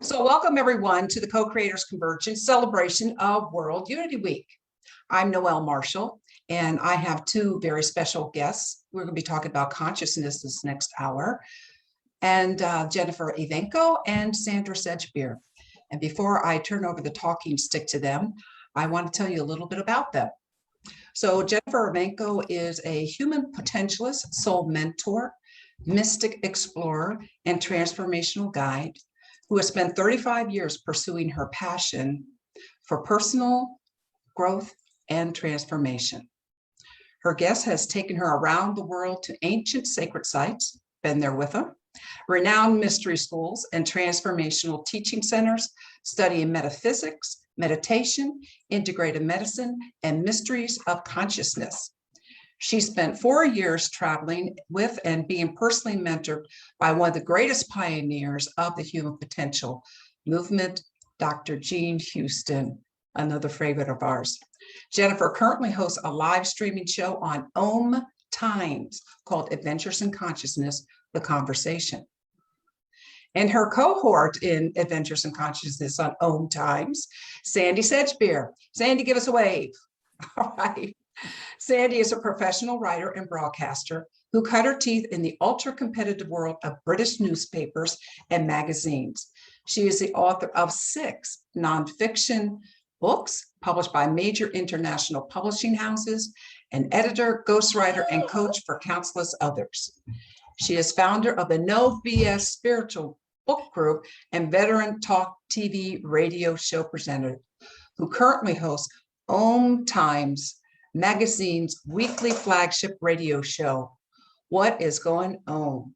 So welcome everyone to the Co-Creators Convergence celebration of World Unity Week. I'm Noelle Marshall, and I have two very special guests. We're going to be talking about consciousness this next hour, and Jennifer Evanko and Sandie Sedgbeer. And before I turn over the talking stick to them, I want to tell you a little bit about them. So Jennifer Evanko is a human potentialist, soul mentor, mystic explorer, and transformational guide who has spent 35 years pursuing her passion for personal growth and transformation. Her guest has taken her around the world to ancient sacred sites, been there with them, renowned mystery schools and transformational teaching centers, studying metaphysics, meditation, integrative medicine, and mysteries of consciousness. She spent 4 years traveling with and being personally mentored by one of the greatest pioneers of the human potential movement, Dr. Jean Houston, another favorite of ours. Jennifer currently hosts a live streaming show on Om Times called Adventures in Consciousness, The Conversation. And her cohort in Adventures in Consciousness on Om Times, Sandie Sedgbeer. Sandie, give us a wave. All right. Sandie is a professional writer and broadcaster who cut her teeth in the ultra-competitive world of British newspapers and magazines. She is the author of 6 nonfiction books published by major international publishing houses, an editor, ghostwriter, and coach for countless others. She is founder of the No BS Spiritual Book Group and veteran talk TV radio show presenter who currently hosts Om Times Magazine's weekly flagship radio show, What is Going On?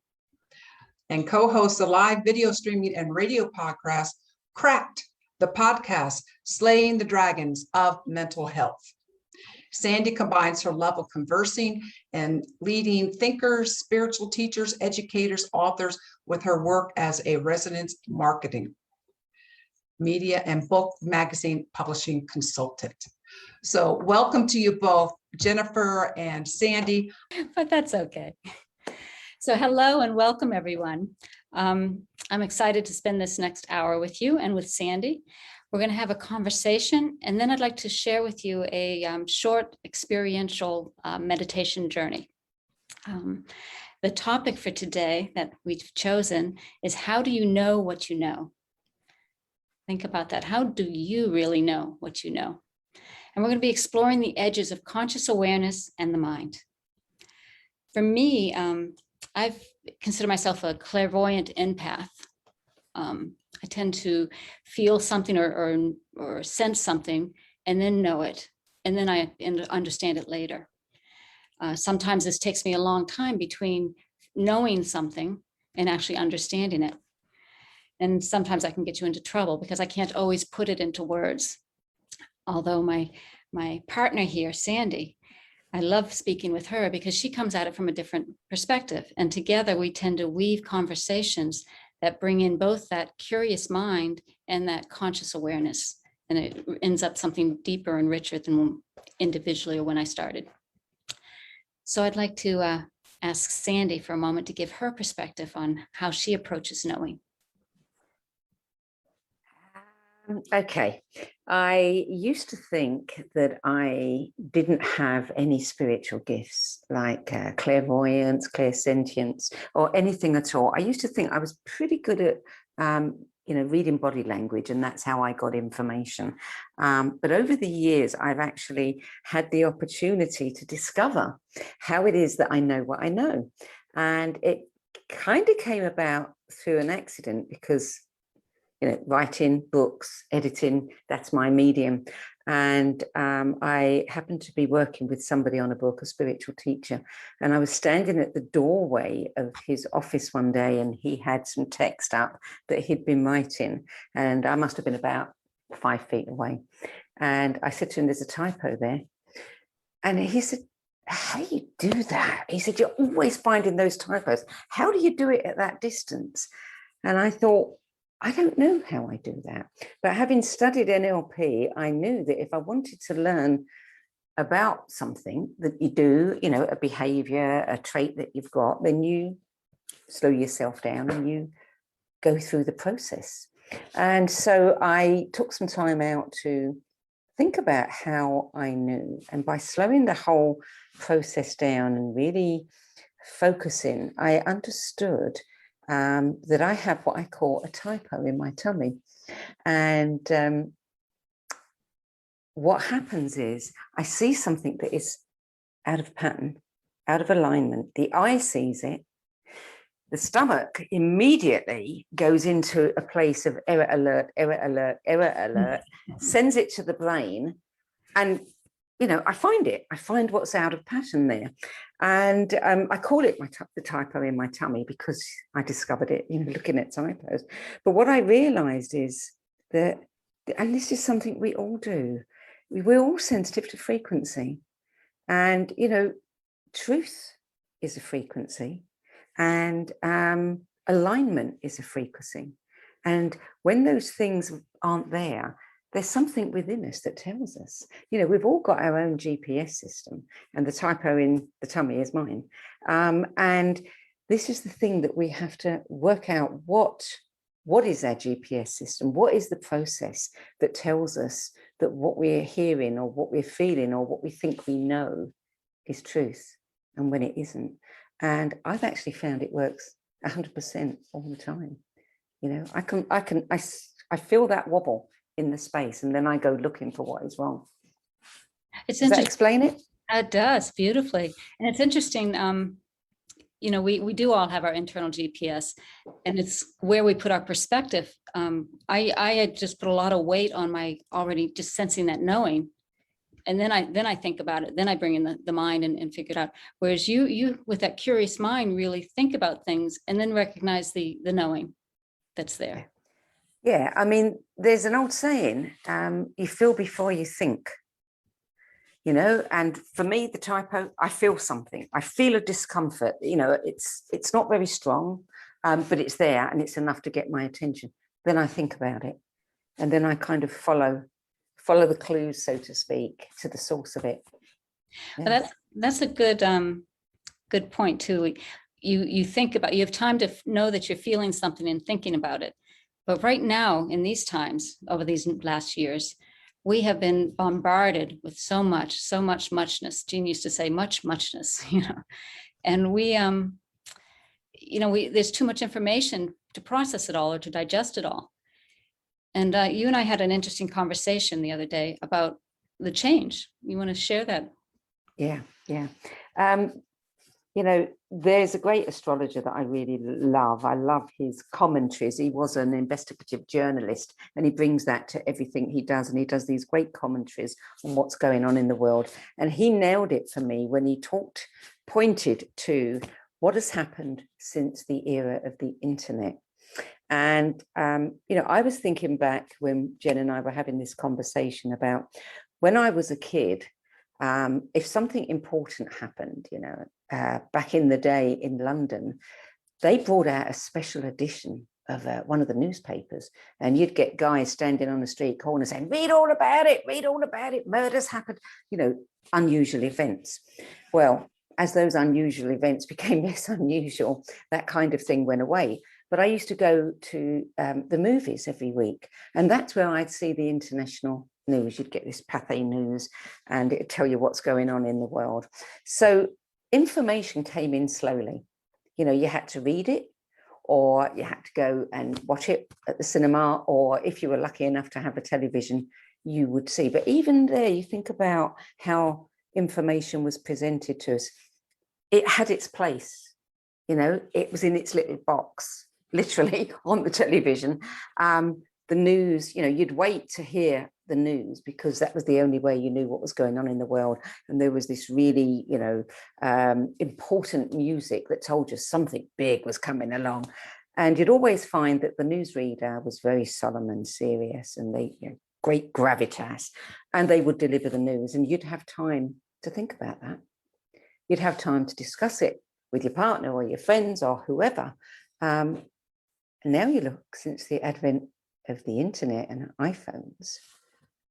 And co-hosts the live video streaming and radio podcast, Cracked, the podcast, Slaying the Dragons of Mental Health. Sandie combines her love of conversing and leading thinkers, spiritual teachers, educators, authors with her work as a resident marketing, media, and book magazine publishing consultant. So welcome to you both, Jennifer and Sandie. But that's okay. So hello and welcome, everyone. I'm excited to spend this next hour with you and with Sandie. We're going to have a conversation, and then I'd like to share with you a short experiential meditation journey. The topic for today that we've chosen is, how do you know what you know? Think about that. How do you really know what you know? And we're going to be exploring the edges of conscious awareness and the mind. For me, I've considered myself a clairvoyant empath. I tend to feel something or sense something and then know it, and then I understand it later. Sometimes this takes me a long time between knowing something and actually understanding it. And sometimes I can get you into trouble because I can't always put it into words. Although my partner here, Sandie, I love speaking with her because she comes at it from a different perspective. And together we tend to weave conversations that bring in both that curious mind and that conscious awareness. And it ends up something deeper and richer than individually or when I started. So I'd like to ask Sandie for a moment to give her perspective on how she approaches knowing. Okay, I used to think that I didn't have any spiritual gifts like clairvoyance, clairsentience, or anything at all. I used to think I was pretty good at, reading body language, and that's how I got information. But over the years, I've actually had the opportunity to discover how it is that I know what I know. And it kind of came about through an accident because writing, books, editing, that's my medium. And I happened to be working with somebody on a book, a spiritual teacher, and I was standing at the doorway of his office one day, and he had some text up that he'd been writing, and I must have been about 5 feet away. And I said to him, "There's a typo there." And he said, "How do you do that?" He said, "You're always finding those typos. How do you do it at that distance?" And I thought, I don't know how I do that. But having studied NLP, I knew that if I wanted to learn about something that you do, a behavior, a trait that you've got, then you slow yourself down and you go through the process. And so I took some time out to think about how I knew. And by slowing the whole process down and really focusing, I understood that I have what I call a typo in my tummy. And what happens is I see something that is out of pattern, out of alignment. The eye sees it. The stomach immediately goes into a place of error alert, error alert, error alert, sends it to the brain. And, you know, I find what's out of pattern there. And I call it the typo in my tummy because I discovered it, you know, looking at typos. But what I realized is that, and this is something we all do, we're all sensitive to frequency. And, you know, truth is a frequency. And alignment is a frequency. And when those things aren't there, there's something within us that tells us, you know, we've all got our own GPS system, and the typo in the tummy is mine. And this is the thing that we have to work out. What is our GPS system? What is the process that tells us that what we're hearing or what we're feeling or what we think we know is truth, and when it isn't? And I've actually found it works 100% all the time. You know, I feel that wobble in the space, and then I go looking for what is wrong. It's Does that interesting. explain it? It does beautifully. And it's interesting. You know, we do all have our internal GPS, and it's where we put our perspective. I had just put a lot of weight on my already just sensing that knowing. And then I think about it, then I bring in the mind and figure it out. Whereas you with that curious mind really think about things and then recognize the knowing that's there. Yeah, I mean, there's an old saying, you feel before you think, you know, and for me, the typo, I feel something. I feel a discomfort, you know, it's not very strong, but it's there and it's enough to get my attention. Then I think about it, and then I kind of follow the clues, so to speak, to the source of it. Yeah. Well, that's a good point too. You think about, you have time to know that you're feeling something and thinking about it. But right now, in these times, over these last years, we have been bombarded with so much muchness. Jean used to say muchness, you know, and we, you know, there's too much information to process it all or to digest it all. And you and I had an interesting conversation the other day about the change. You want to share that? Yeah. You know, there's a great astrologer that I really love. I love his commentaries. He was an investigative journalist, and he brings that to everything he does. And he does these great commentaries on what's going on in the world. And he nailed it for me when he pointed to what has happened since the era of the internet. And, you know, I was thinking back when Jen and I were having this conversation about when I was a kid, if something important happened, you know, back in the day in London, they brought out a special edition of one of the newspapers, and you'd get guys standing on the street corner saying, read all about it, murders happened, you know, unusual events. Well, as those unusual events became less unusual, that kind of thing went away. But I used to go to the movies every week, and that's where I'd see the international news. You'd get this Pathé News, and it'd tell you what's going on in the world. So information came in slowly. You know, you had to read it, or you had to go and watch it at the cinema, or if you were lucky enough to have a television, you would see. But even there, you think about how information was presented to us. It had its place, you know, it was in its little box, literally on the television. The news, you know, you'd wait to hear the news because that was the only way you knew what was going on in the world. And there was this really, you know, important music that told you something big was coming along. And you'd always find that the newsreader was very solemn and serious, and they, you know, great gravitas, and they would deliver the news, and you'd have time to think about that. You'd have time to discuss it with your partner or your friends or whoever. And now you look, since the advent of the internet and iPhones,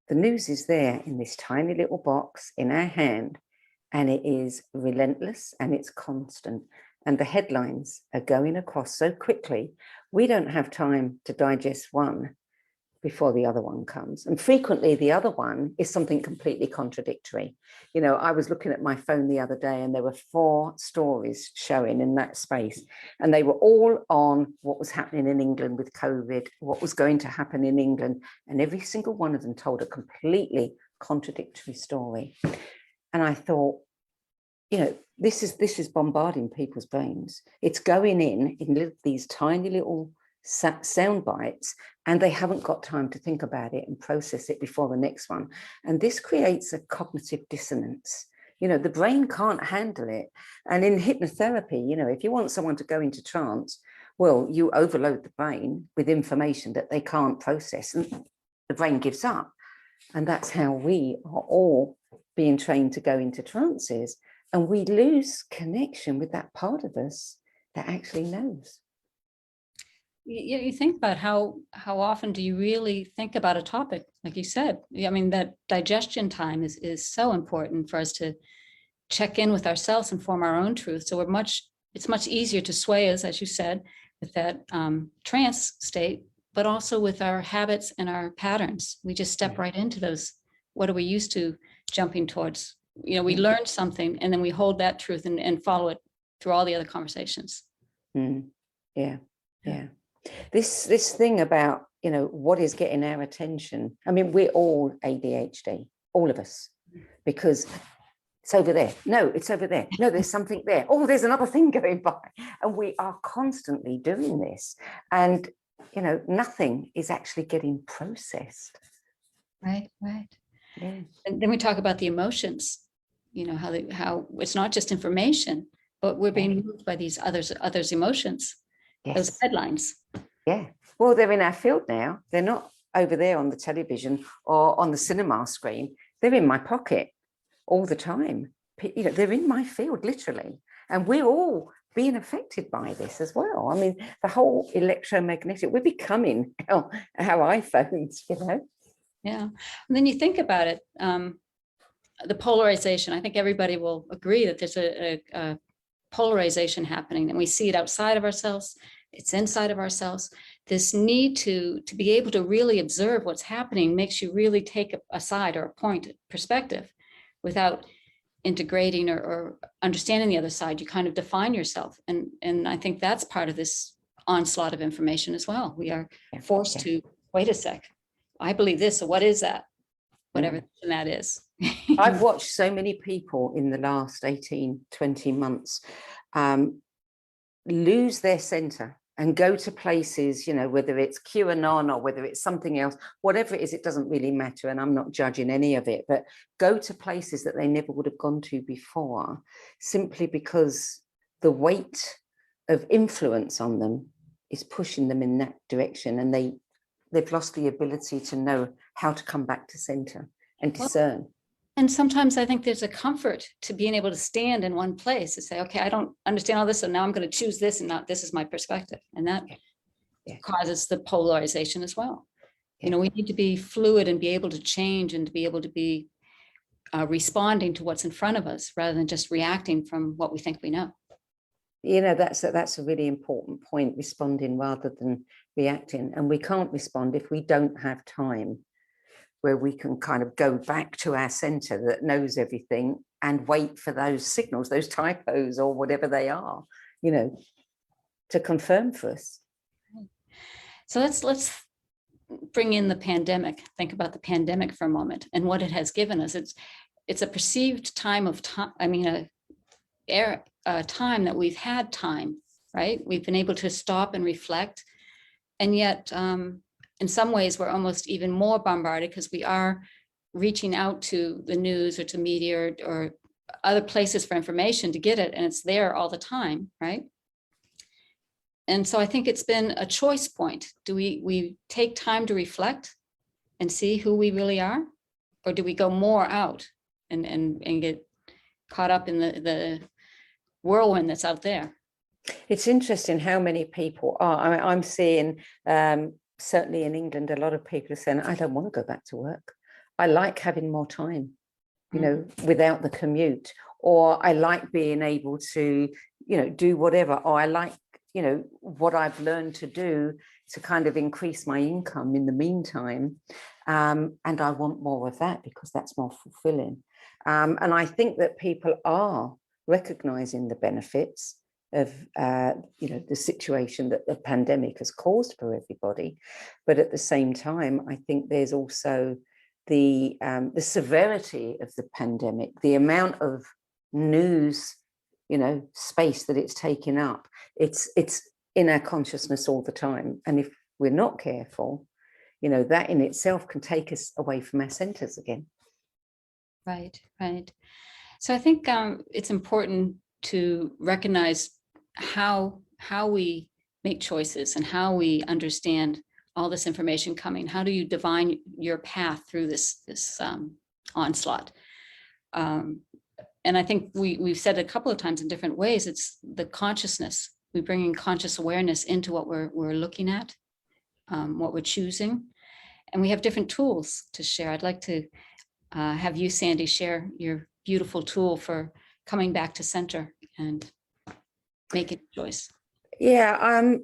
the news is there in this tiny little box in our hand, and it is relentless and it's constant. and the headlines are going across so quickly, we don't have time to digest one before the other one comes. And frequently the other one is something completely contradictory. You know, I was looking at my phone the other day and there were 4 stories showing in that space, and they were all on what was happening in England with COVID, what was going to happen in England, and every single one of them told a completely contradictory story. And I thought, you know, this is bombarding people's brains. It's going in these tiny little sound bites, and they haven't got time to think about it and process it before the next one. And this creates a cognitive dissonance. You know, the brain can't handle it. And in hypnotherapy, you know, if you want someone to go into trance, well, you overload the brain with information that they can't process, and the brain gives up. And that's how we are all being trained to go into trances. And we lose connection with that part of us that actually knows. You think about how often do you really think about a topic, like you said. I mean, that digestion time is so important for us to check in with ourselves and form our own truth. So it's much easier to sway us, as you said, with that trance state, but also with our habits and our patterns. We just step right into those. What are we used to jumping towards? You know, we learn something and then we hold that truth and follow it through all the other conversations. Yeah. This thing about, you know, what is getting our attention. I mean, we're all ADHD, all of us, because it's over there. No, it's over there. No, there's something there. Oh, there's another thing going by. And we are constantly doing this. And, you know, nothing is actually getting processed. Right. Yeah. And then we talk about the emotions, you know, how it's not just information, but we're being moved by these others' emotions. Yes. Those headlines. Yeah. Well, they're in our field now. They're not over there on the television or on the cinema screen. They're in my pocket all the time. You know, they're in my field, literally. And we're all being affected by this as well. I mean, the whole electromagnetic, we're becoming our iPhones, you know. Yeah. And then you think about it, the polarization. I think everybody will agree that there's a polarization happening, and we see it outside of ourselves. It's inside of ourselves. This need to be able to really observe what's happening makes you really take a side or a point perspective without integrating or understanding the other side. You kind of define yourself. And I think that's part of this onslaught of information as well. We are forced to, wait a sec, I believe this, so what is that? Whatever that is. I've watched so many people in the last 18, 20 months lose their center and go to places, you know, whether it's QAnon or whether it's something else, whatever it is, it doesn't really matter. And I'm not judging any of it, but go to places that they never would have gone to before, simply because the weight of influence on them is pushing them in that direction. And they've lost the ability to know how to come back to center and discern. And sometimes I think there's a comfort to being able to stand in one place and say, okay, I don't understand all this, so now I'm going to choose this, and not this is my perspective. And that causes the polarization as well. You know, we need to be fluid and be able to change and to be able to be responding to what's in front of us rather than just reacting from what we think we know. You know, that's a really important point, responding rather than reacting. And we can't respond if we don't have time where we can kind of go back to our center that knows everything and wait for those signals, those typos or whatever they are, you know, to confirm for us. So let's bring in the pandemic. Think about the pandemic for a moment and what it has given us. It's a perceived time of time. I mean, a time that we've had time, right? We've been able to stop and reflect, and yet in some ways we're almost even more bombarded because we are reaching out to the news or to media or other places for information to get it, and it's there all the time, right? And so I think it's been a choice point. Do we take time to reflect and see who we really are, or do we go more out and get caught up in the whirlwind that's out there? It's interesting how many people are. I mean, I'm seeing certainly in England, a lot of people are saying, I don't want to go back to work. I like having more time, you know, without the commute. or I like being able to, do whatever, or I like, what I've learned to do to kind of increase my income in the meantime. And I want more of that because that's more fulfilling. And I think that people are recognizing the benefits of the situation that the pandemic has caused for everybody, but at the same time, I think there's also the severity of the pandemic, the amount of news, space that it's taking up. It's in our consciousness all the time, and if we're not careful, that in itself can take us away from our centers again. Right. So I think it's important to recognize how we make choices and how we understand all this information coming. How do you divine your path through this onslaught? And I think we've said a couple of times in different ways, it's the consciousness. We bring in conscious awareness into what we're looking at, what we're choosing, and we have different tools to share. I'd like to have you, Sandie, share your beautiful tool for coming back to center and making a choice. Yeah,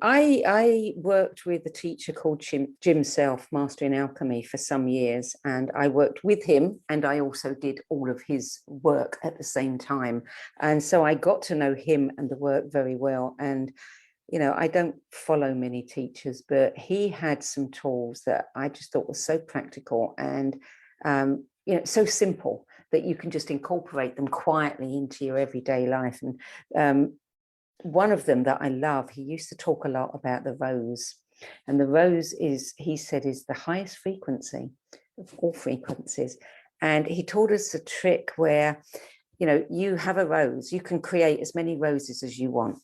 I worked with a teacher called Jim Self, Mastering Alchemy, for some years, and I worked with him, and I also did all of his work at the same time, and so I got to know him and the work very well. And I don't follow many teachers, but he had some tools that I just thought were so practical and so simple that you can just incorporate them quietly into your everyday life. And one of them that I love, he used to talk a lot about the rose, and the rose is, he said, is the highest frequency of all frequencies. And he taught us a trick where, you have a rose, you can create as many roses as you want,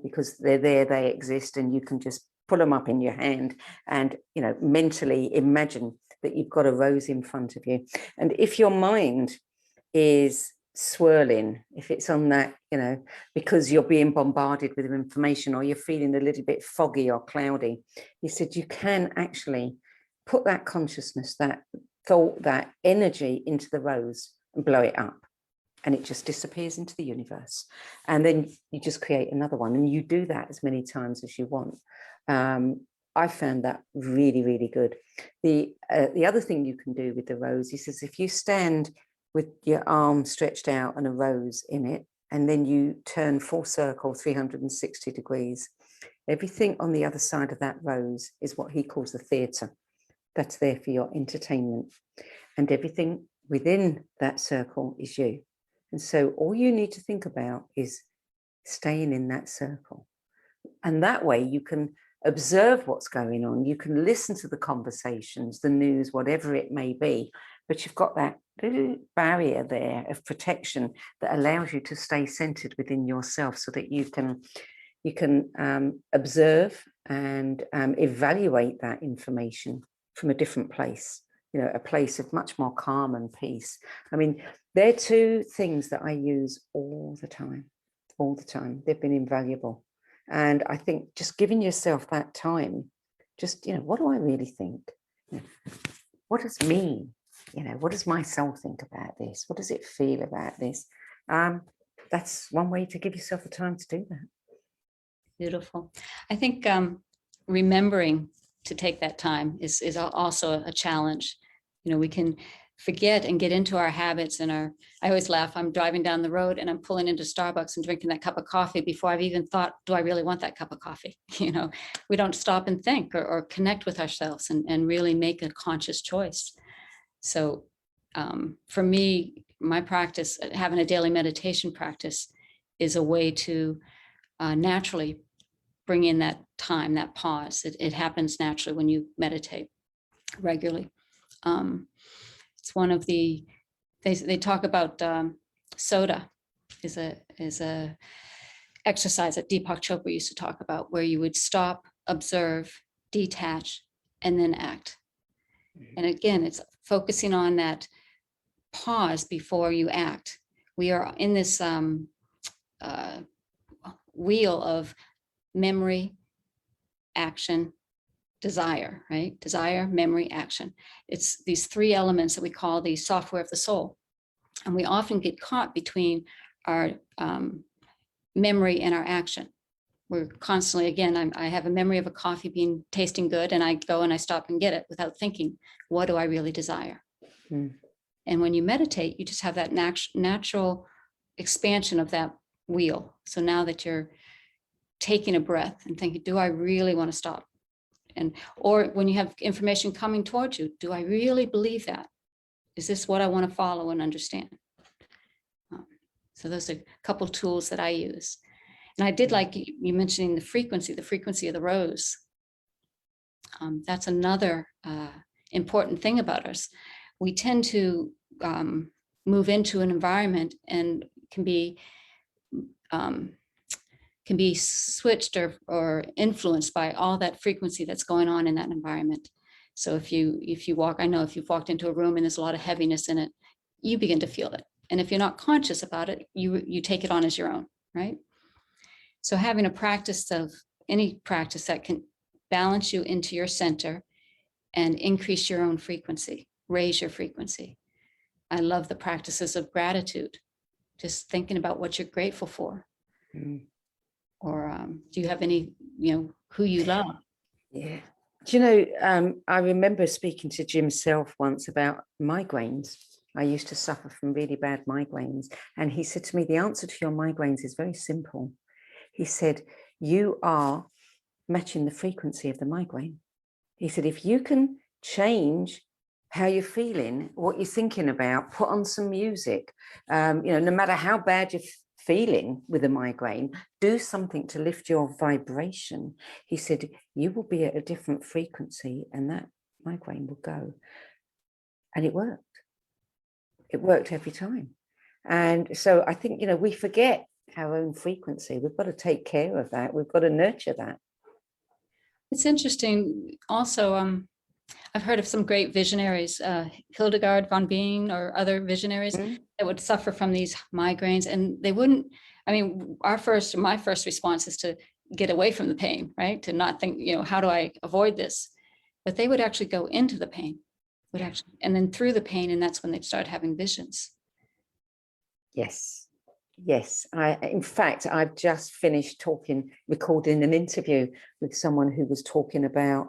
because they're there, they exist, and you can just pull them up in your hand and, mentally imagine that you've got a rose in front of you. And if your mind is swirling, if it's on that, because you're being bombarded with information, or you're feeling a little bit foggy or cloudy, he said you can actually put that consciousness, that thought, that energy into the rose and blow it up, and it just disappears into the universe. And then you just create another one, and you do that as many times as you want. I found that really, really good. The other thing you can do with the rose, he says, if you stand with your arm stretched out and a rose in it, and then you turn full circle 360 degrees, everything on the other side of that rose is what he calls the theatre. That's there for your entertainment. And everything within that circle is you. And so all you need to think about is staying in that circle. And that way you can observe what's going on. You can listen to the conversations, the news, whatever it may be, but you've got that little barrier there of protection that allows you to stay centered within yourself, so that you can observe and evaluate that information from a different place, a place of much more calm and peace. I mean, they're two things that I use all the time. They've been invaluable. And I think just giving yourself that time, just, what do I really think? What does me, what does my soul think about this? What does it feel about this? That's one way to give yourself the time to do that. Beautiful. I think remembering to take that time is also a challenge. We can forget and get into our habits and I always laugh. I'm driving down the road and I'm pulling into Starbucks and drinking that cup of coffee before I've even thought, do I really want that cup of coffee? We don't stop and think or connect with ourselves and really make a conscious choice. So for me, my practice, having a daily meditation practice, is a way to naturally bring in that time, that pause. It happens naturally when you meditate regularly. It's one of the, they talk about soda is a exercise that Deepak Chopra used to talk about, where you would stop, observe, detach, and then act. And again, it's focusing on that pause before you act. We are in this wheel of memory, action, desire, right? Desire, memory, action. It's these three elements that we call the software of the soul. And we often get caught between our memory and our action. We're constantly, again, I have a memory of a coffee tasting good, and I go and I stop and get it without thinking, what do I really desire? And when you meditate, you just have that natural expansion of that wheel. So now that you're taking a breath and thinking, do I really want to stop? Or when you have information coming towards you, do I really believe that? Is this what I want to follow and understand? So those are a couple tools that I use. And I did like you mentioning the frequency of the rose. That's another important thing about us. We tend to move into an environment and can be switched or influenced by all that frequency that's going on in that environment. So if you walk, I know if you've walked into a room and there's a lot of heaviness in it, you begin to feel it. And if you're not conscious about it, you take it on as your own, right? So having a practice of any practice that can balance you into your center and increase your own frequency, raise your frequency. I love the practices of gratitude, just thinking about what you're grateful for. Or do you have any, who you love? Yeah. Do you know, I remember speaking to Jim Self once about migraines. I used to suffer from really bad migraines. And he said to me, the answer to your migraines is very simple. He said, you are matching the frequency of the migraine. He said, if you can change how you're feeling, what you're thinking about, put on some music, no matter how bad you're feeling with a migraine, do something to lift your vibration. He said, you will be at a different frequency and that migraine will go. And it worked. It worked every time. And so I think, we forget our own frequency. We've got to take care of that. We've got to nurture that. It's interesting. Also, I've heard of some great visionaries, Hildegard von Bingen or other visionaries that would suffer from these migraines, and they wouldn't. I mean, my first response is to get away from the pain, right? To not think, how do I avoid this? But they would actually go into the pain, and then through the pain, and that's when they'd start having visions. Yes. In fact, I've just finished recording an interview with someone who was talking about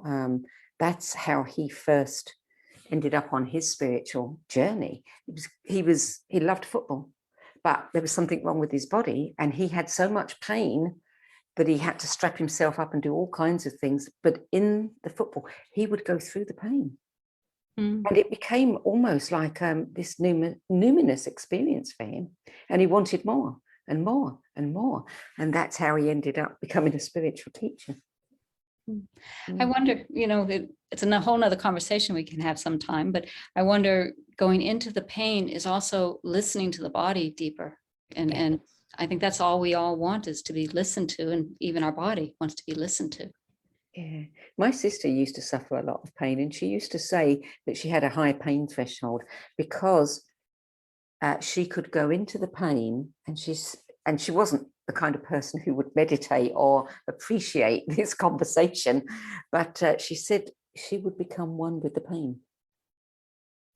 that's how he first ended up on his spiritual journey. He loved football, but there was something wrong with his body, and he had so much pain that he had to strap himself up and do all kinds of things. But in the football, he would go through the pain. And it became almost like this numinous experience for him. And he wanted more and more and more. And that's how he ended up becoming a spiritual teacher. I wonder, it's a whole nother conversation we can have sometime, but I wonder, going into the pain is also listening to the body deeper. And I think that's all we all want, is to be listened to. And even our body wants to be listened to. Yeah, my sister used to suffer a lot of pain, and she used to say that she had a high pain threshold because she could go into the pain, and she wasn't the kind of person who would meditate or appreciate this conversation, but she said she would become one with the pain,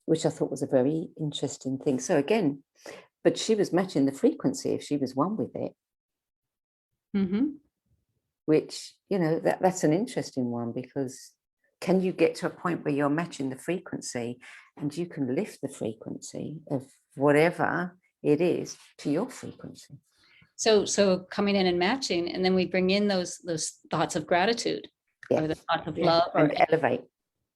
which I thought was a very interesting thing. So again, but she was matching the frequency if she was one with it. Which, that's an interesting one, because can you get to a point where you're matching the frequency and you can lift the frequency of whatever it is to your frequency? So coming in and matching, and then we bring in those thoughts of gratitude, or the thoughts of love, and elevate.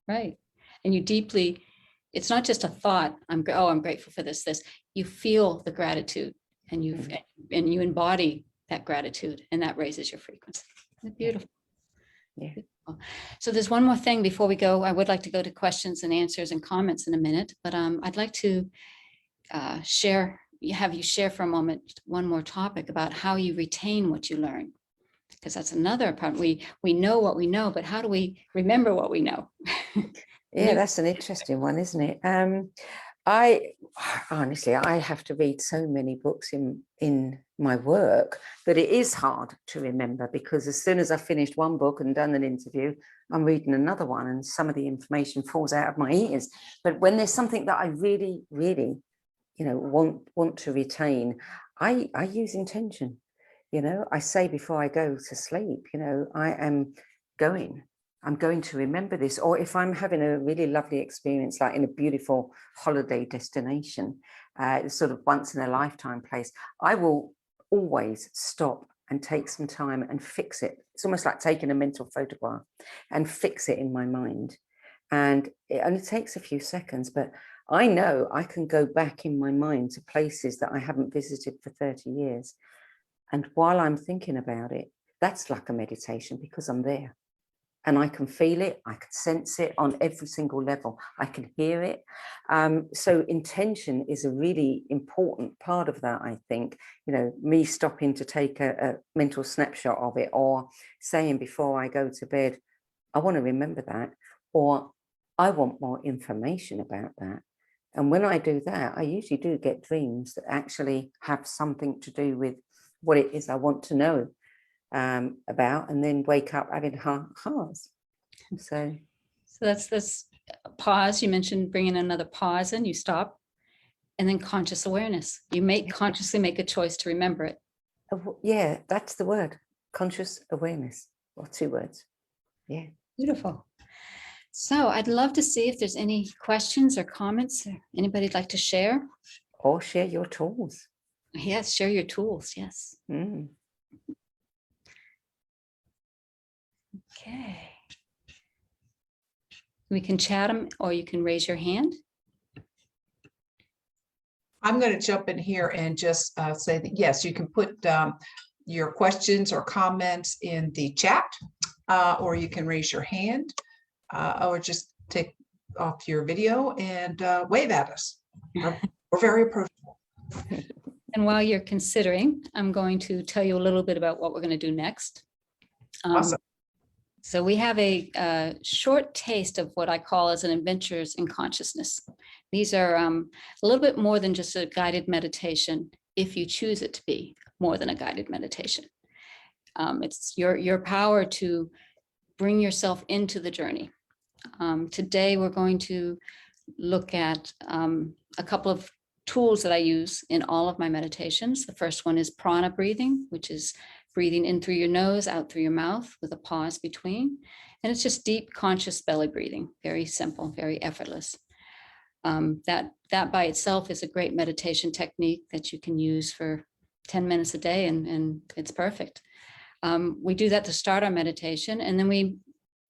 Right. And you deeply, it's not just a thought, I'm grateful for this. You feel the gratitude, and you embody that gratitude, and that raises your frequency. Beautiful. Yeah. Beautiful. So there's one more thing before we go. I would like to go to questions and answers and comments in a minute, but I'd like to have you share for a moment one more topic about how you retain what you learn, because that's another part. We know what we know, but how do we remember what we know? Yeah, that's an interesting one, isn't it? I have to read so many books in my work that it is hard to remember, because as soon as I've finished one book and done an interview, I'm reading another one, and some of the information falls out of my ears. But when there's something that I really, really, want to retain, I use intention. I say before I go to sleep, I'm going to remember this. Or if I'm having a really lovely experience, like in a beautiful holiday destination, sort of once in a lifetime place, I will always stop and take some time and fix it. It's almost like taking a mental photograph and fix it in my mind. And it only takes a few seconds, but I know I can go back in my mind to places that I haven't visited for 30 years. And while I'm thinking about it, that's like a meditation because I'm there and I can feel it. I can sense it on every single level. I can hear it. So intention is a really important part of that, I think. Me stopping to take a mental snapshot of it, or saying before I go to bed, I want to remember that, or I want more information about that. And when I do that, I usually do get dreams that actually have something to do with what it is I want to know about, and then wake up having ha-has. So that's pause. You mentioned bringing another pause in, you stop, and then conscious awareness. You consciously make a choice to remember it. Yeah, that's the word, conscious awareness, or 2 words. Yeah. Beautiful. So I'd love to see if there's any questions or comments anybody'd like to share. Or share your tools. Yes, share your tools. Yes. Okay. We can chat them, or you can raise your hand. I'm going to jump in here and just say that, yes, you can put your questions or comments in the chat, or you can raise your hand, or just take off your video and wave at us. We're very approachable. And while you're considering, I'm going to tell you a little bit about what we're going to do next. Awesome. So we have a short taste of what I call as an adventures in consciousness. These are a little bit more than just a guided meditation, if you choose it to be more than a guided meditation. It's your power to bring yourself into the journey. Today, we're going to look at a couple of tools that I use in all of my meditations. The first one is prana breathing, which is breathing in through your nose, out through your mouth with a pause between. And it's just deep, conscious belly breathing. Very simple, very effortless. That by itself is a great meditation technique that you can use for 10 minutes a day, and it's perfect. We do that to start our meditation, and then we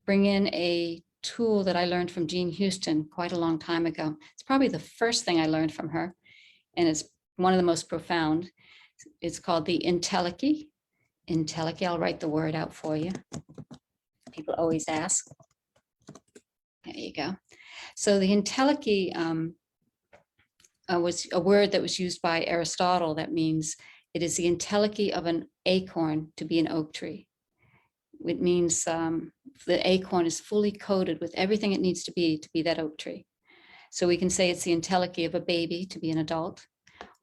bring in a tool that I learned from Jean Houston quite a long time ago. It's probably the first thing I learned from her, and it's one of the most profound. It's called the Entelechy. Entelechy, I'll write the word out for you. People always ask. There you go. So the Entelechy was a word that was used by Aristotle that means it is the entelechy of an acorn to be an oak tree. It means the acorn is fully coated with everything it needs to be that oak tree. So we can say it's the entelechy of a baby to be an adult,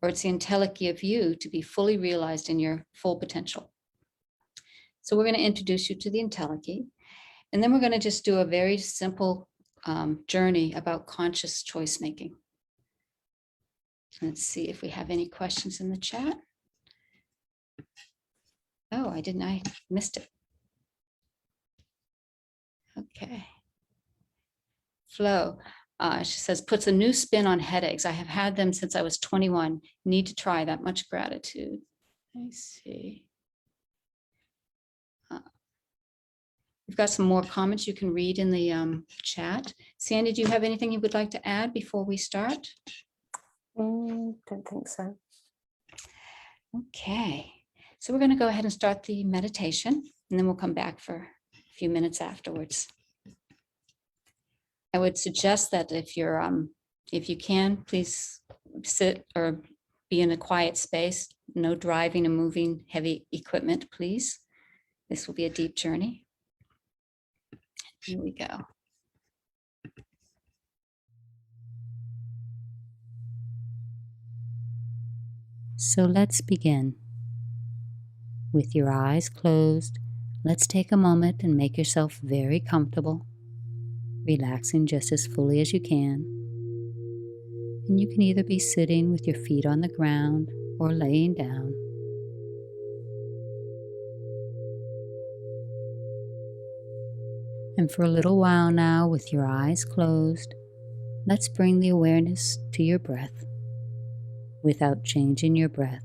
or it's the entelechy of you to be fully realized in your full potential. So we're going to introduce you to the entelechy, and then we're going to just do a very simple journey about conscious choice making. Let's see if we have any questions in the chat. Oh, I missed it. Okay. Flo, she says, puts a new spin on headaches. I have had them since I was 21. Need to try that. Much gratitude. I see. We've got some more comments you can read in the chat. Sandie, do you have anything you would like to add before we start? Don't think so. Okay. So we're going to go ahead and start the meditation, and then we'll come back for a few minutes afterwards. I would suggest that if you can, please sit or be in a quiet space. No driving and moving heavy equipment, please. This will be a deep journey. Here we go. So let's begin. With your eyes closed, let's take a moment and make yourself very comfortable, relaxing just as fully as you can. And you can either be sitting with your feet on the ground or laying down. And for a little while now, with your eyes closed, let's bring the awareness to your breath without changing your breath.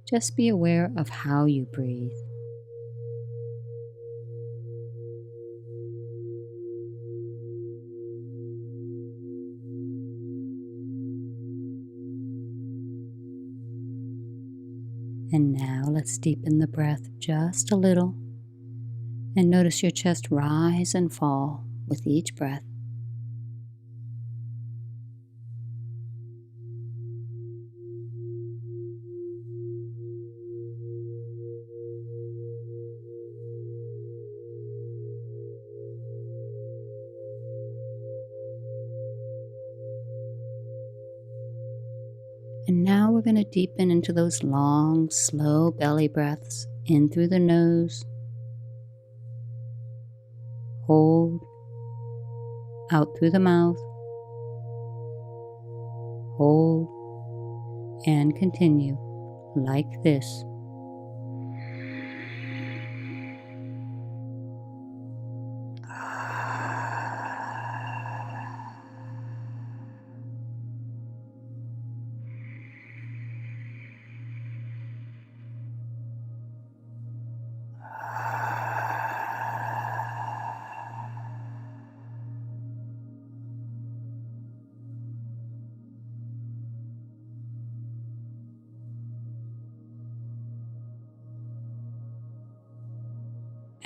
Just be aware of how you breathe. And now let's deepen the breath just a little and notice your chest rise and fall with each breath. And now we're going to deepen into those long, slow belly breaths in through the nose. Hold. Out through the mouth. Hold. And continue like this.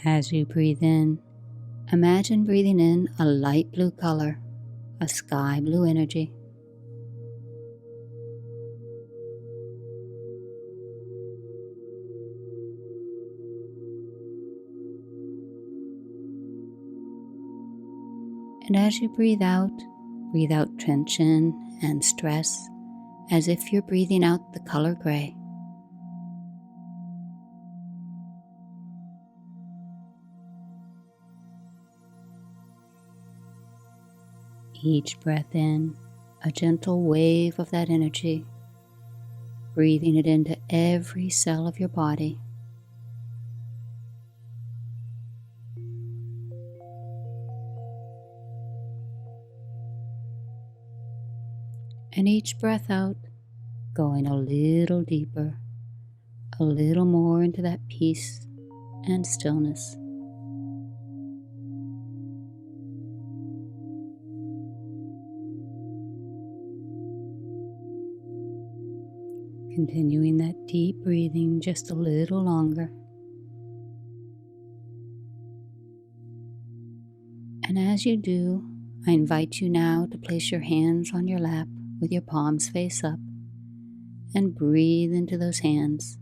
As you breathe in, imagine breathing in a light blue color, a sky blue energy. And as you breathe out tension and stress, as if you're breathing out the color gray. Each breath in, a gentle wave of that energy, breathing it into every cell of your body. And each breath out, going a little deeper, a little more into that peace and stillness. Continuing that deep breathing just a little longer. And as you do, I invite you now to place your hands on your lap with your palms face up and breathe into those hands.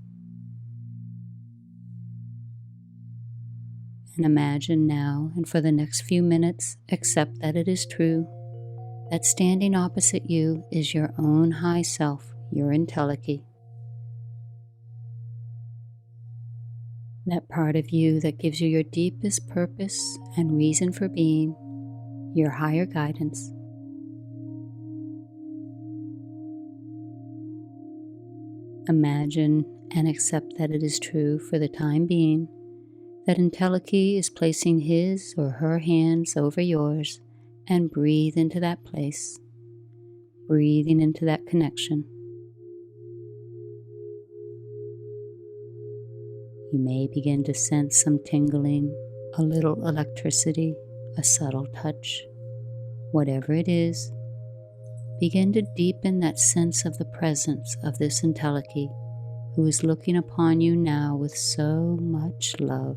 And imagine now, and for the next few minutes, accept that it is true, that standing opposite you is your own high self, your entelechy. That part of you that gives you your deepest purpose and reason for being, your higher guidance. Imagine and accept that it is true for the time being, that entelechy is placing his or her hands over yours, and breathe into that place, breathing into that connection. You may begin to sense some tingling, a little electricity, a subtle touch. Whatever it is, begin to deepen that sense of the presence of this entelechy who is looking upon you now with so much love.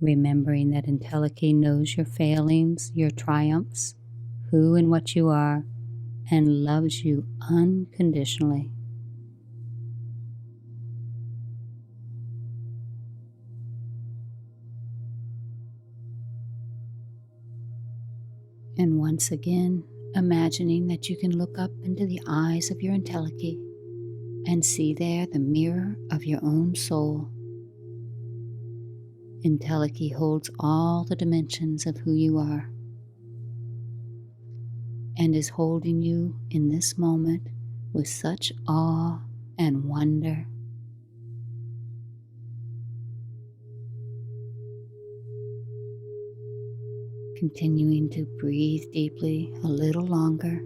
Remembering that entelechy knows your failings, your triumphs, who and what you are, and loves you unconditionally. And once again, imagining that you can look up into the eyes of your entelechy and see there the mirror of your own soul. Entelechy holds all the dimensions of who you are, and is holding you in this moment with such awe and wonder. Continuing to breathe deeply a little longer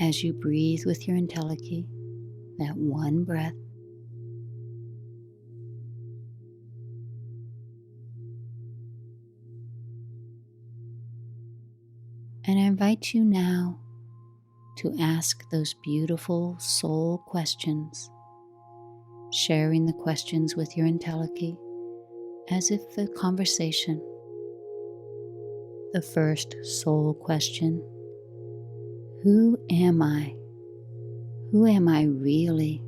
as you breathe with your entelechy, that one breath. And I invite you now to ask those beautiful soul questions, sharing the questions with your entelechy as if a conversation. The first soul question: who am I? Who am I really?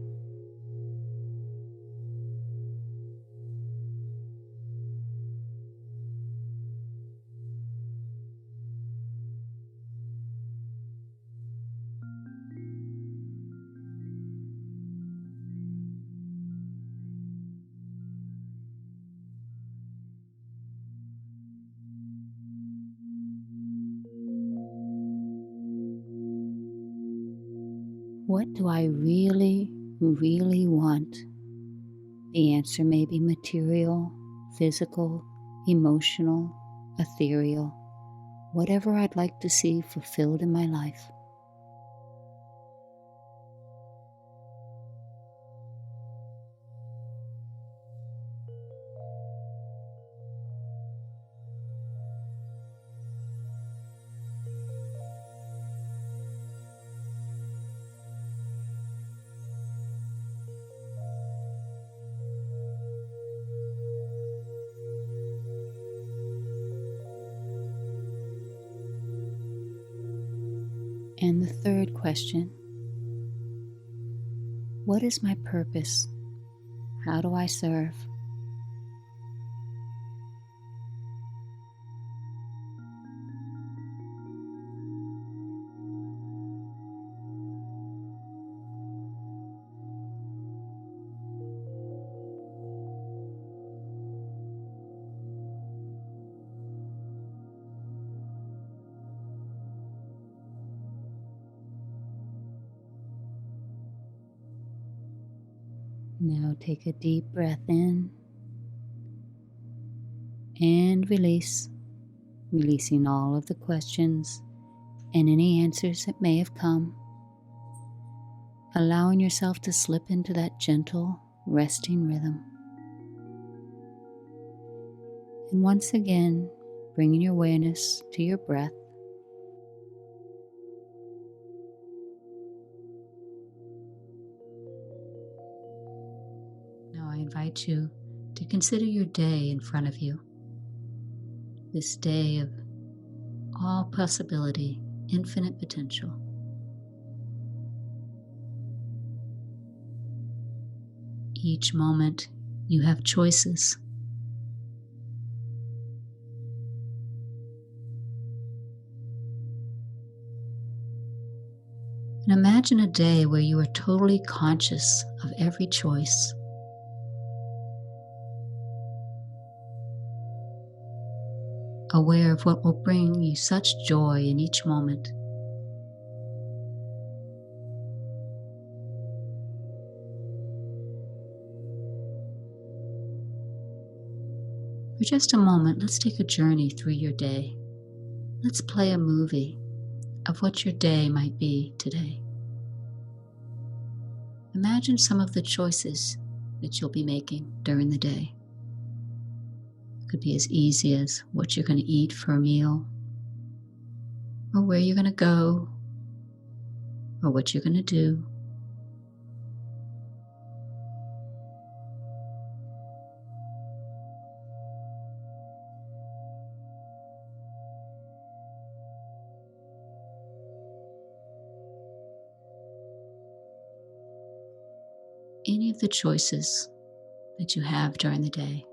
What do I really, really want? The answer may be material, physical, emotional, ethereal, whatever I'd like to see fulfilled in my life. And the third question: what is my purpose? How do I serve? Now take a deep breath in and release, releasing all of the questions and any answers that may have come, allowing yourself to slip into that gentle, resting rhythm. And once again, bringing your awareness to your breath. Now I invite you to consider your day in front of you. This day of all possibility, infinite potential. Each moment you have choices. And imagine a day where you are totally conscious of every choice. Aware of what will bring you such joy in each moment. For just a moment, let's take a journey through your day. Let's play a movie of what your day might be today. Imagine some of the choices that you'll be making during the day. It could be as easy as what you're going to eat for a meal, or where you're going to go, or what you're going to do. Any of the choices that you have during the day.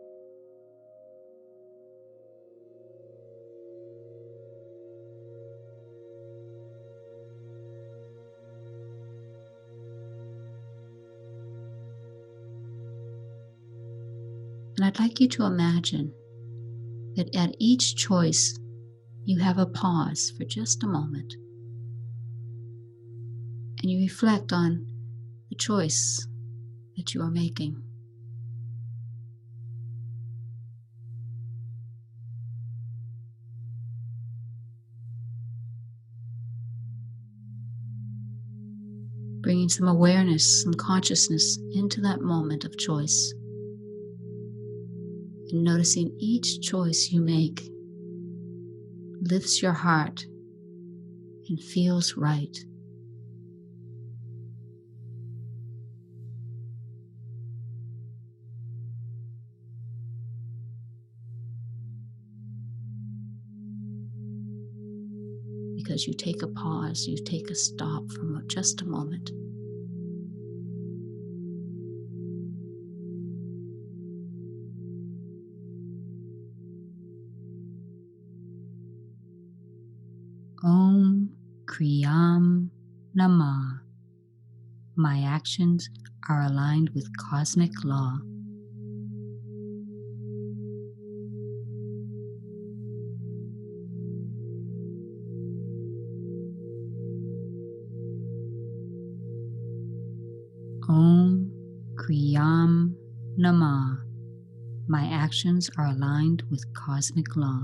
And I'd like you to imagine that at each choice, you have a pause for just a moment and you reflect on the choice that you are making. Bringing some awareness, some consciousness into that moment of choice. And noticing each choice you make lifts your heart and feels right. Because you take a pause, you take a stop for just a moment. Om Kriyam Namah. My actions are aligned with cosmic law. Om Kriyam Namah. My actions are aligned with cosmic law.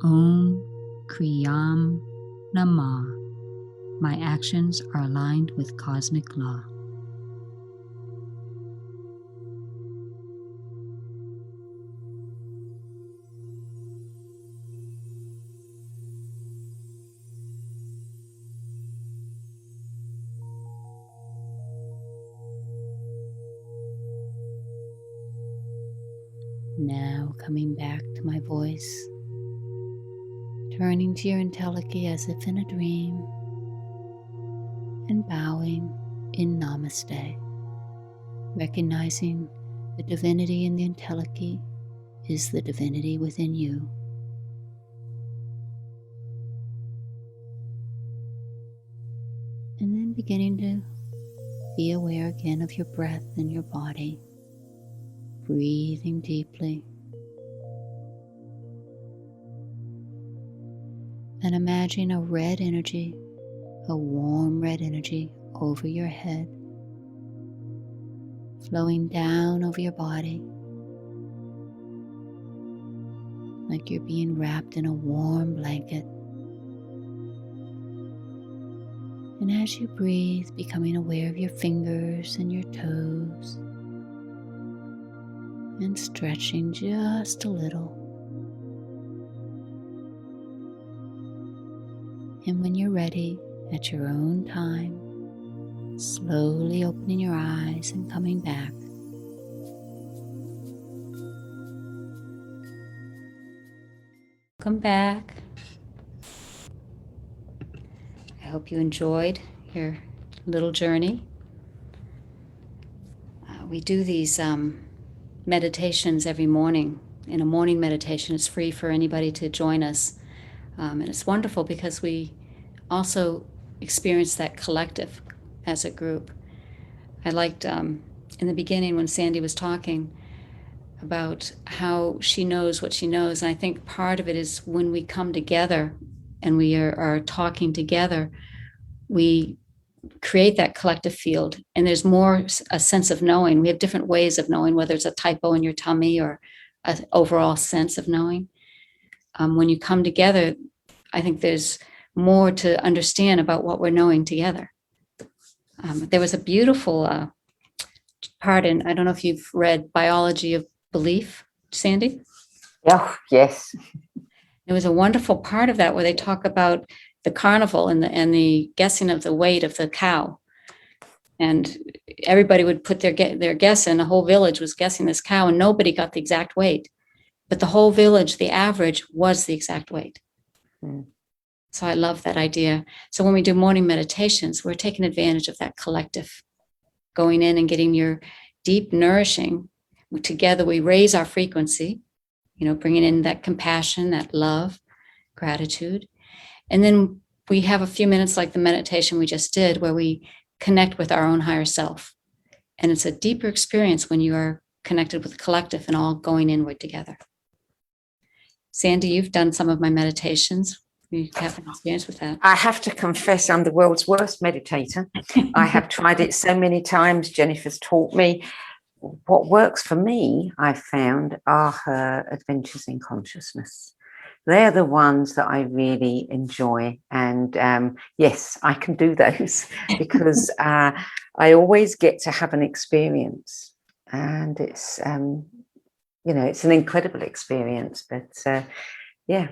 Om Kriyam Namah. My actions are aligned with cosmic law. Now coming back to my voice, turning to your entelechy as if in a dream, and bowing in Namaste, recognizing the divinity in the entelechy is the divinity within you. And then beginning to be aware again of your breath in your body, breathing deeply. And imagine a red energy, a warm red energy over your head, flowing down over your body, like you're being wrapped in a warm blanket. And as you breathe, becoming aware of your fingers and your toes, and stretching just a little. And when you're ready, at your own time, slowly opening your eyes and coming back. Welcome back. I hope you enjoyed your little journey. We do these meditations every morning. In a morning meditation, it's free for anybody to join us. And it's wonderful because we also experience that collective as a group. I liked in the beginning when Sandie was talking about how she knows what she knows. And I think part of it is when we come together and we are talking together, we create that collective field. And there's more a sense of knowing. We have different ways of knowing, whether it's a typo in your tummy or an overall sense of knowing. When you come together, I think there's more to understand about what we're knowing together. There was a beautiful part in, I don't know if you've read Biology of Belief, Sandie? Oh, yes. There was a wonderful part of that where they talk about the carnival and the guessing of the weight of the cow. And everybody would put their guess in. The whole village was guessing this cow and nobody got the exact weight. But the whole village, the average was the exact weight. Mm. So I love that idea. So when we do morning meditations, we're taking advantage of that collective, going in and getting your deep nourishing. Together we raise our frequency, bringing in that compassion, that love, gratitude. And then we have a few minutes like the meditation we just did where we connect with our own higher self. And it's a deeper experience when you are connected with the collective and all going inward together. Sandie, you've done some of my meditations. You have an experience with that. I have to confess, I'm the world's worst meditator. I have tried it so many times. Jennifer's taught me. What works for me, I've found, are her adventures in consciousness. They're the ones that I really enjoy. And yes, I can do those because I always get to have an experience. And it's, it's an incredible experience. But yeah.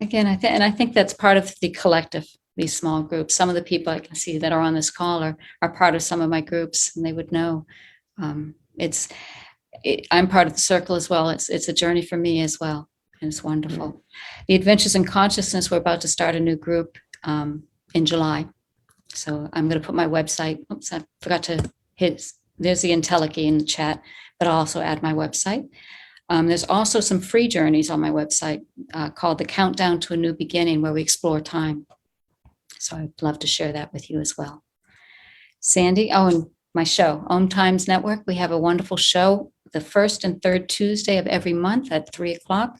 Again, I think that's part of the collective, these small groups. Some of the people I can see that are on this call are part of some of my groups, and they would know. I'm part of the circle as well. It's a journey for me as well, and it's wonderful. Mm-hmm. The Adventures in Consciousness, we're about to start a new group in July. So I'm going to put my website. Oops, I forgot to hit. There's the IntelliKey in the chat, but I'll also add my website. There's also some free journeys on my website called The Countdown to a New Beginning, where we explore time. So I'd love to share that with you as well. Sandie, and my show, Om Times Network. We have a wonderful show the first and third Tuesday of every month at 3:00.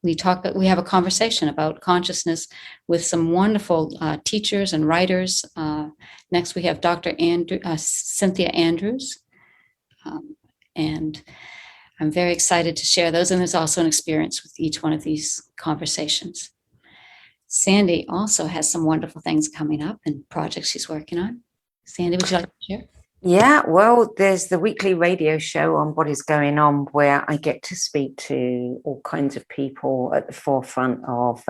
We have a conversation about consciousness with some wonderful teachers and writers. Next, we have Dr. Cynthia Andrews. And I'm very excited to share those. And there's also an experience with each one of these conversations. Sandie also has some wonderful things coming up and projects she's working on. Sandie, would you like to share? Yeah, well, there's the weekly radio show on What Is Going On, where I get to speak to all kinds of people at the forefront of,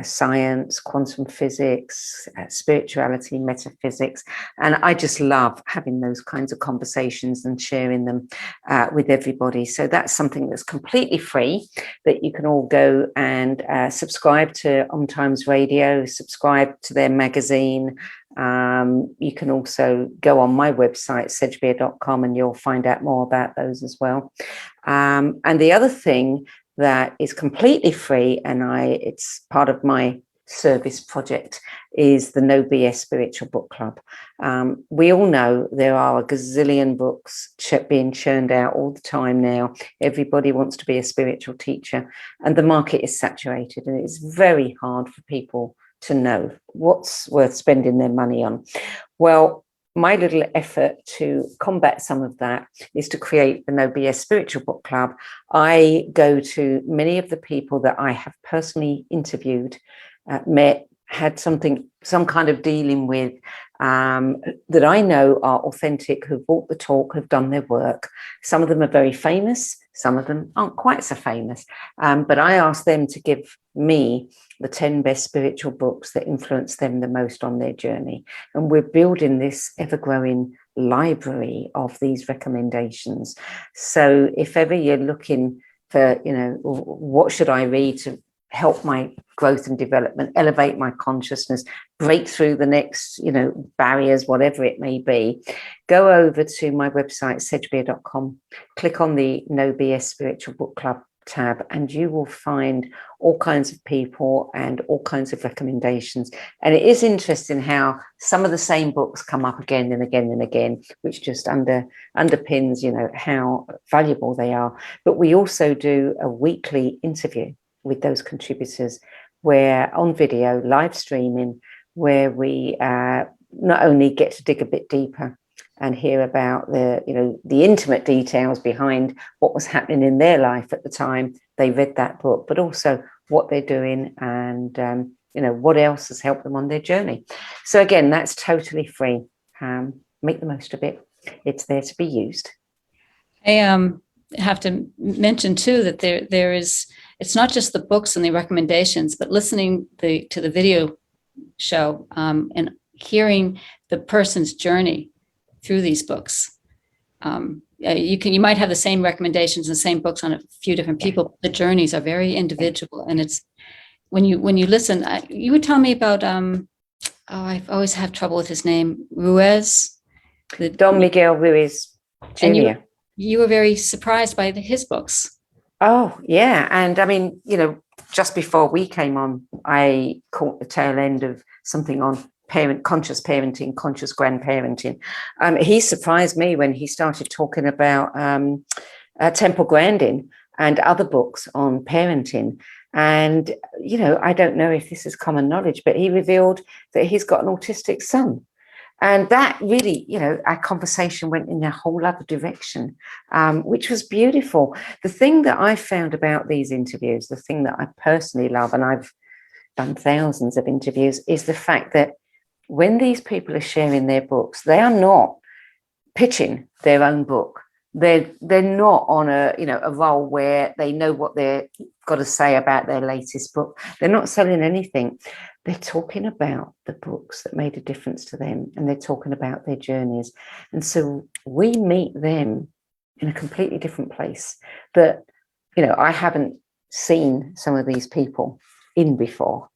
science, quantum physics, spirituality, metaphysics. And I just love having those kinds of conversations and sharing them with everybody. So that's something that's completely free, that you can all go and subscribe to On Times Radio, subscribe to their magazine. You can also go on my website, sedgbeer.com, and you'll find out more about those as well. And the other thing that is completely free, and it's part of my service project, is the No BS Spiritual Book Club. We all know there are a gazillion books being churned out all the time now. Everybody wants to be a spiritual teacher, and the market is saturated, and it's very hard for people to know what's worth spending their money on. Well, my little effort to combat some of that is to create the No BS Spiritual Book Club. I go to many of the people that I have personally interviewed, met, had some kind of dealing with, that I know are authentic, who've walked the talk, who've done their work. Some of them are very famous, some of them aren't quite so famous, but I asked them to give me the 10 best spiritual books that influenced them the most on their journey. And we're building this ever-growing library of these recommendations. So if ever you're looking for, what should I read to help my growth and development, elevate my consciousness, break through the next, barriers, whatever it may be, go over to my website, sedgbeer.com, click on the No BS Spiritual Book Club tab, and you will find all kinds of people and all kinds of recommendations. And it is interesting how some of the same books come up again and again and again, which just underpins, how valuable they are. But we also do a weekly interview with those contributors, where on video, live streaming, where we not only get to dig a bit deeper and hear about the intimate details behind what was happening in their life at the time they read that book, but also what they're doing and what else has helped them on their journey. So again, that's totally free. Make the most of it. It's there to be used. I have to mention too that there is, it's not just the books and the recommendations, but listening to the video show and hearing the person's journey through these books. You might have the same recommendations and the same books on a few different people. The journeys are very individual, and it's when you listen. You would tell me about I always have trouble with his name, Ruiz, Don Miguel Ruiz Jr. And you were very surprised by his books. Oh yeah, and I mean, just before we came on, I caught the tail end of something on conscious parenting, conscious grandparenting. He surprised me when he started talking about Temple Grandin and other books on parenting. And, I don't know if this is common knowledge, but he revealed that he's got an autistic son. And that really, our conversation went in a whole other direction, which was beautiful. The thing that I found about these interviews, the thing that I personally love, and I've done thousands of interviews, is the fact that when these people are sharing their books, they are not pitching their own book. They're not on a role where they know what they've got to say about their latest book. They're not selling anything. They're talking about the books that made a difference to them, and they're talking about their journeys. And so we meet them in a completely different place that, I haven't seen some of these people in before,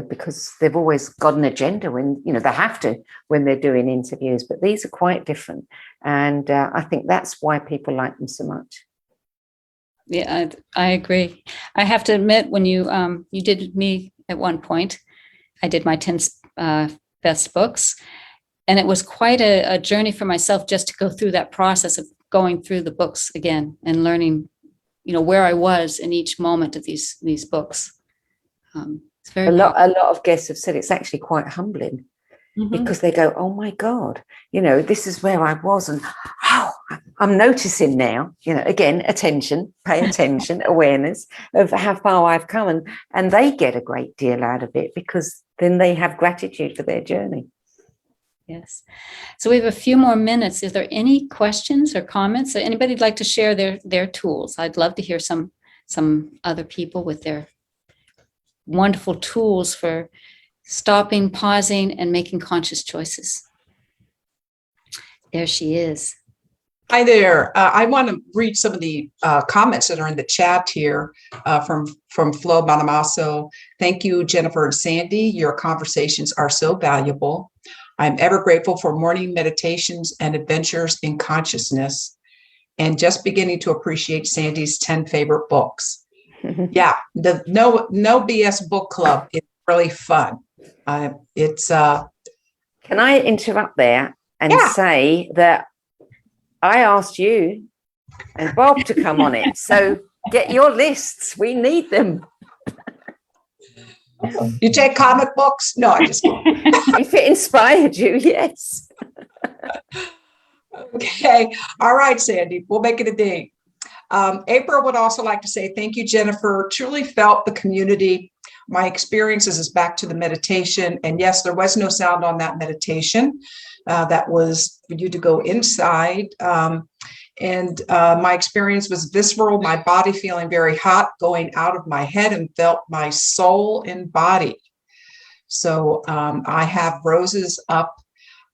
because they've always got an agenda when, they have to when they're doing interviews, but these are quite different. And I think that's why people like them so much. Yeah, I agree. I have to admit, when you did me at one point, I did my 10 best books, and it was quite a journey for myself just to go through that process of going through the books again and learning, where I was in each moment of these books. It's very a lot of guests have said it's actually quite humbling, because they go, oh my God, this is where I was, and I'm noticing now, again, pay attention, awareness of how far I've come, and they get a great deal out of it because then they have gratitude for their journey. Yes. So we have a few more minutes. Is there any questions or comments? Or anybody'd like to share their tools? I'd love to hear some other people with their wonderful tools for stopping, pausing, and making conscious choices. There she is. Hi there. I want to read some of the comments that are in the chat here from Flo Bonamaso. Thank you, Jennifer and Sandie. Your conversations are so valuable. I'm ever grateful for morning meditations and adventures in consciousness, and just beginning to appreciate Sandie's 10 favorite books. Yeah, the no BS book club is really fun. It's Can I interrupt there and say that I asked you and Bob to come on it. So get your lists. We need them. You take comic books? No, I just If it inspired you, yes. Okay. All right, Sandie, we'll make it a date. April would also like to say, thank you, Jennifer. Truly felt the community. My experiences is back to the meditation. And yes, there was no sound on that meditation. That was for you to go inside. And my experience was visceral, my body feeling very hot, going out of my head, and felt my soul embodied. So I have roses up.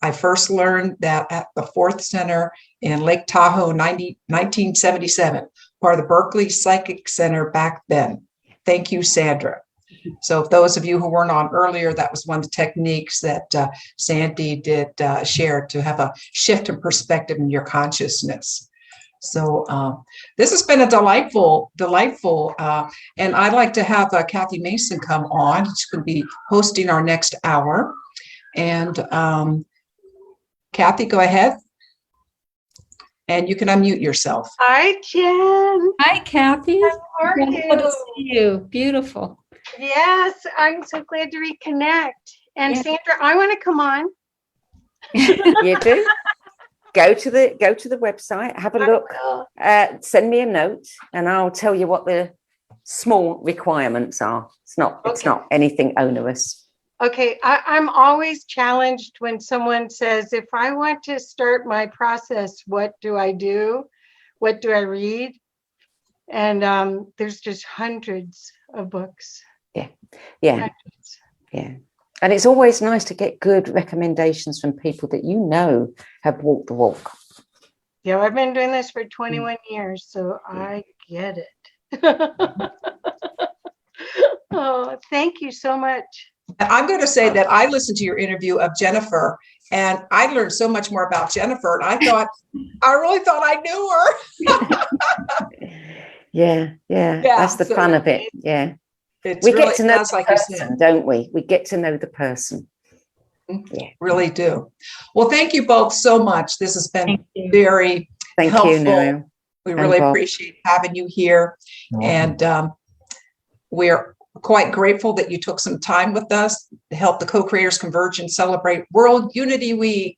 I first learned that at the Fourth Center in Lake Tahoe, 1977, part of the Berkeley Psychic Center back then. Thank you, Sandra. So if those of you who weren't on earlier, that was one of the techniques that Sandie did share to have a shift in perspective in your consciousness. So this has been a delightful, and I'd like to have Kathy Mason come on. She's going to be hosting our next hour. And Kathy, go ahead. And you can unmute yourself. Hi, Jen. Hi, Kathy. How are Wonderful to you? see you. Beautiful. Yes, I'm so glad to reconnect. And Yeah. Sandra, I want to come on. You do? Go to the website, have a look, send me a note, and I'll tell you what the small requirements are. It's not anything onerous. Okay, I'm always challenged when someone says, if I want to start my process, what do I do? What do I read? And there's just hundreds of books. Yeah. Hundreds. Yeah. And it's always nice to get good recommendations from people that you know have walked the walk. Yeah, I've been doing this for 21 years, so I get it. Oh, thank you so much. I'm going to say that I listened to your interview of Jennifer, and I learned so much more about Jennifer. And I really thought I knew her. Yeah. That's the fun of it. Yeah. It's We really get to know does, the like you person, said. don't we? We get to know the person. Yeah. Really do. Well, thank you both so much. This has been Thank you. very Thank helpful. you, Noel. We and really Bob. appreciate having you here. And we're quite grateful that you took some time with us to help the co-creators converge and celebrate World Unity Week.